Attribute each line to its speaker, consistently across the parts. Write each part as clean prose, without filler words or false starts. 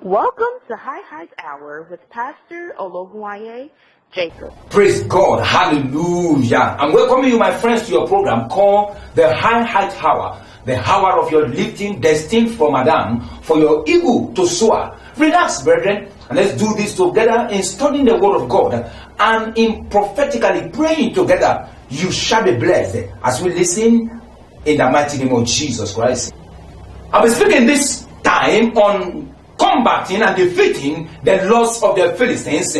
Speaker 1: Welcome to High Heights Hour with Pastor Ologunwaye Jacob.
Speaker 2: Praise God. Hallelujah. I'm welcoming you, my friends, to your program called the High Heights Hour. The hour of your lifting, destined from Adam, for your eagle to soar. Relax, brethren, and let's do this together in studying the Word of God and in prophetically praying together. You shall be blessed as we listen in the mighty name of Jesus Christ. I'll be speaking this time on combating and defeating the lords of the Philistines,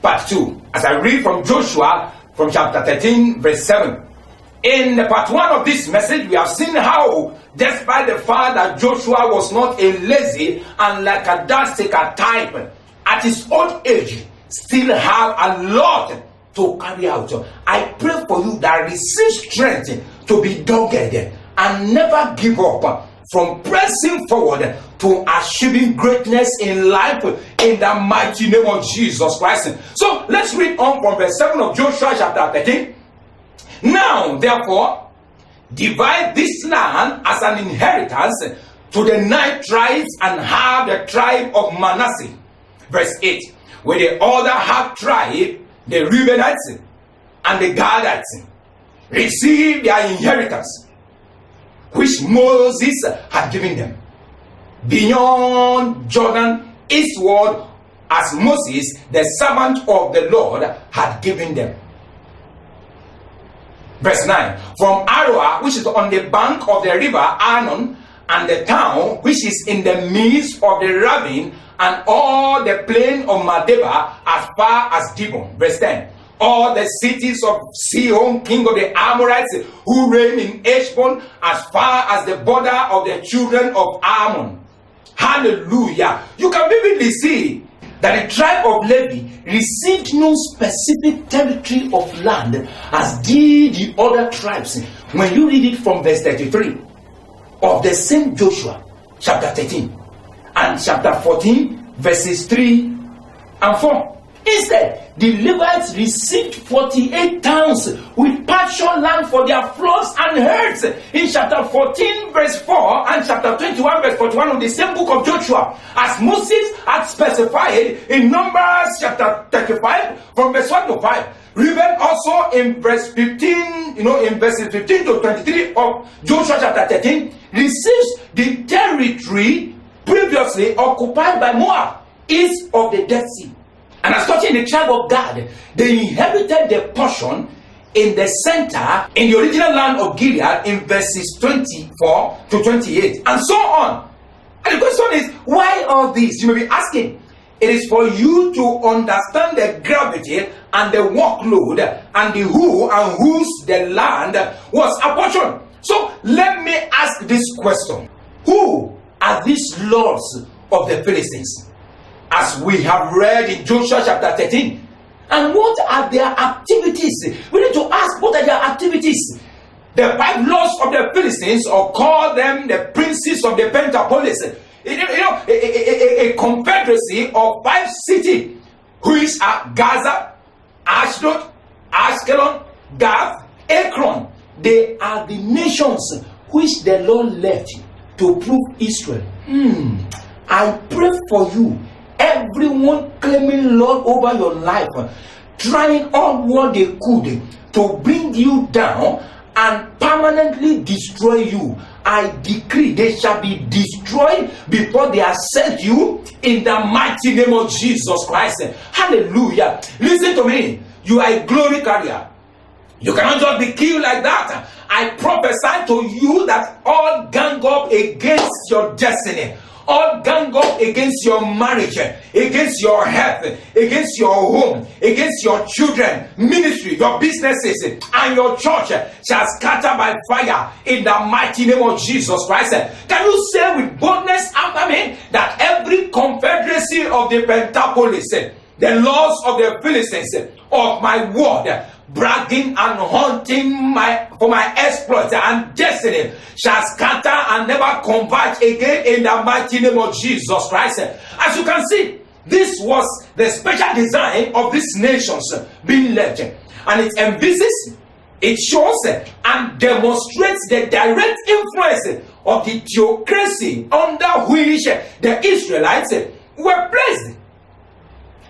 Speaker 2: part 2, as I read from Joshua from chapter 13 verse 7. In the part 1 of this message, we have seen how, despite the fact that Joshua was not a lazy and like a dastardly type, at his old age still have a lot to carry out. I pray for you that receive strength to be dogged and never give up from pressing forward to achieving greatness in life in the mighty name of Jesus Christ. So let's read on from verse 7 of Joshua chapter 13. Now, therefore, divide this land as an inheritance to the 9 tribes and half the tribe of Manasseh. Verse 8. With the other half tribe, the Reubenites and the Gadites receive their inheritance, which Moses had given them, beyond Jordan eastward, as Moses, the servant of the Lord, had given them. Verse 9. From Aroah, which is on the bank of the river Arnon, and the town which is in the midst of the ravine, and all the plain of Medeba as far as Dibon. Verse 10. All the cities of Sihon, king of the Amorites, who reigned in Heshbon, as far as the border of the children of Ammon. Hallelujah. You can vividly see that the tribe of Levi received no specific territory of land as did the other tribes. When you read it from verse 33 of the same Joshua chapter 13 and chapter 14 verses 3 and 4. Instead, the Levites received 48 towns with partial land for their flocks and herds in chapter 14 verse 4 and chapter 21 verse 41 of the same book of Joshua, as Moses had specified in Numbers chapter 35 from verse 1 to 5. Reuben also in verse 15, in verses 15 to 23 of Joshua chapter 13 receives the territory previously occupied by Moab, east of the Dead Sea. And as touching the tribe of Gad, they inherited the portion in the center in the original land of Gilead in verses 24 to 28, and so on. And the question is, why all this? You may be asking. It is for you to understand the gravity and the workload and the who and whose the land was apportioned. So let me ask this question. Who are these lords of the Philistines, as we have read in Joshua chapter 13? And what are their activities? We need to ask, what are their activities? The 5 lords of the Philistines, or call them the princes of the Pentapolis, a confederacy of 5 cities, which are Gaza, Ashdod, Ashkelon, Gath, Ekron. They are the nations which the Lord left to prove Israel. I pray for you, everyone claiming Lord over your life, trying all what they could to bring you down and permanently destroy you. I decree they shall be destroyed before they accept you in the mighty name of Jesus Christ. Hallelujah. Listen to me. You are a glory carrier. You cannot just be killed like that. I prophesy to you that all gang up against your destiny, all gang up against your marriage, against your health, against your home, against your children, ministry, your businesses, and your church shall scatter by fire in the mighty name of Jesus Christ. Can you say with boldness after me that every confederacy of the Pentapolis, the lords of the Philistines of my word, bragging and hunting for my exploits and destiny, shall scatter and never converge again in the mighty name of Jesus Christ. As you can see, this was the special design of these nations being left, and it envisages, it shows and demonstrates the direct influence of the theocracy under which the Israelites were placed.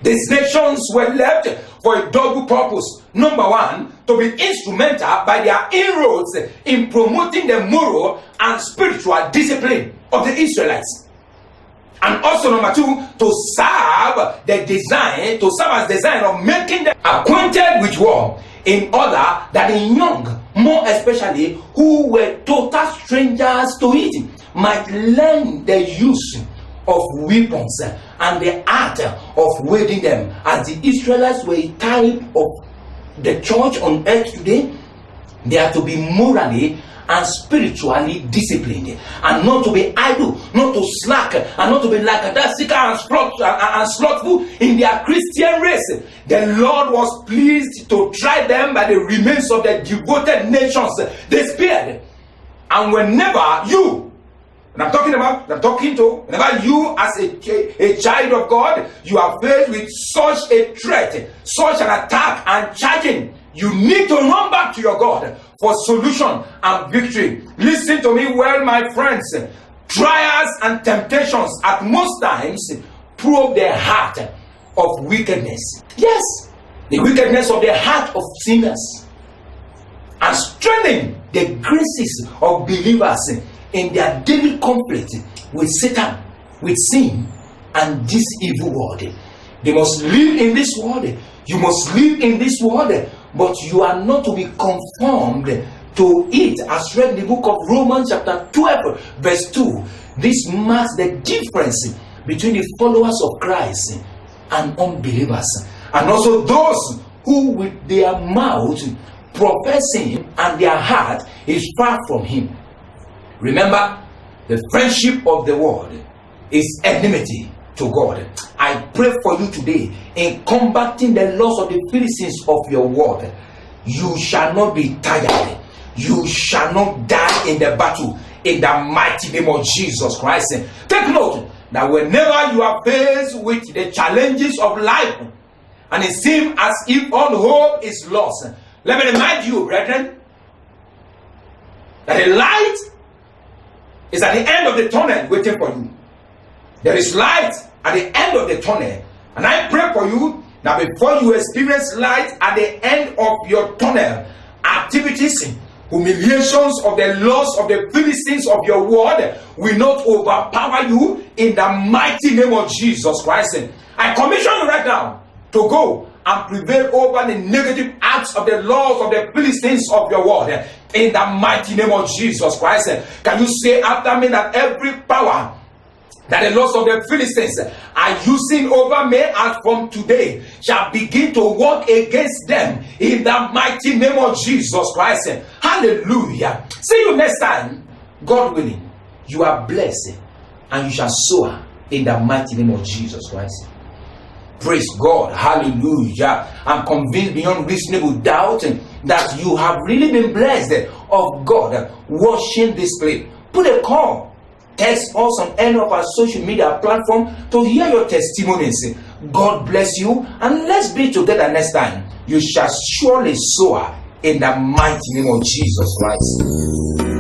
Speaker 2: These nations were left for a double purpose. Number one, to be instrumental by their inroads in promoting the moral and spiritual discipline of the Israelites. And also number two, to serve as design of making them acquainted with war, in order that the young, more especially who were total strangers to it, might learn the use of weapons and the art of wielding them. As the Israelites were a type of the church on earth today, they are to be morally and spiritually disciplined, and not to be idle, not to slack, and not to be lackadaisical and slothful in their Christian race. The Lord was pleased to try them by the remains of the devoted nations they spared. And whenever you, whenever you as a child of God, you are faced with such a threat, such an attack and charging, you need to run back to your God for solution and victory. Listen to me well, my friends. Trials and temptations at most times probe the heart of wickedness. Yes, the wickedness of the heart of sinners, and strengthen the graces of believers in their daily conflict with Satan, with sin, and this evil world. They must live in this world. You must live in this world, but you are not to be conformed to it, as read in the book of Romans chapter 12 verse 2. This marks the difference between the followers of Christ and unbelievers, and also those who with their mouth profess him and their heart is far from him. Remember, the friendship of the world is enmity to God. I pray for you today, in combating the laws of the Philistines of your world, you shall not be tired. You shall not die in the battle, in the mighty name of Jesus Christ. Take note that whenever you are faced with the challenges of life and it seems as if all hope is lost, let me remind you, brethren, that the light is at the end of the tunnel waiting for you. There is light at the end of the tunnel. And I pray for you that before you experience light at the end of your tunnel, activities, humiliations of the loss of the Philistines of your world will not overpower you, in the mighty name of Jesus Christ. I commission you right now to go and prevail over the negative acts of the laws of the Philistines of your world, in the mighty name of Jesus Christ. Can you say after me that every power that the laws of the Philistines are using over me as from today shall begin to work against them, in the mighty name of Jesus Christ? Hallelujah. See you next time, God willing. You are blessed and you shall soar in the mighty name of Jesus Christ. Praise God. Hallelujah. I'm convinced beyond reasonable doubt that you have really been blessed of God watching this clip. Put a call. Text us on any of our social media platform to hear your testimonies. God bless you, and let's be together next time. You shall surely soar in the mighty name of Jesus Christ.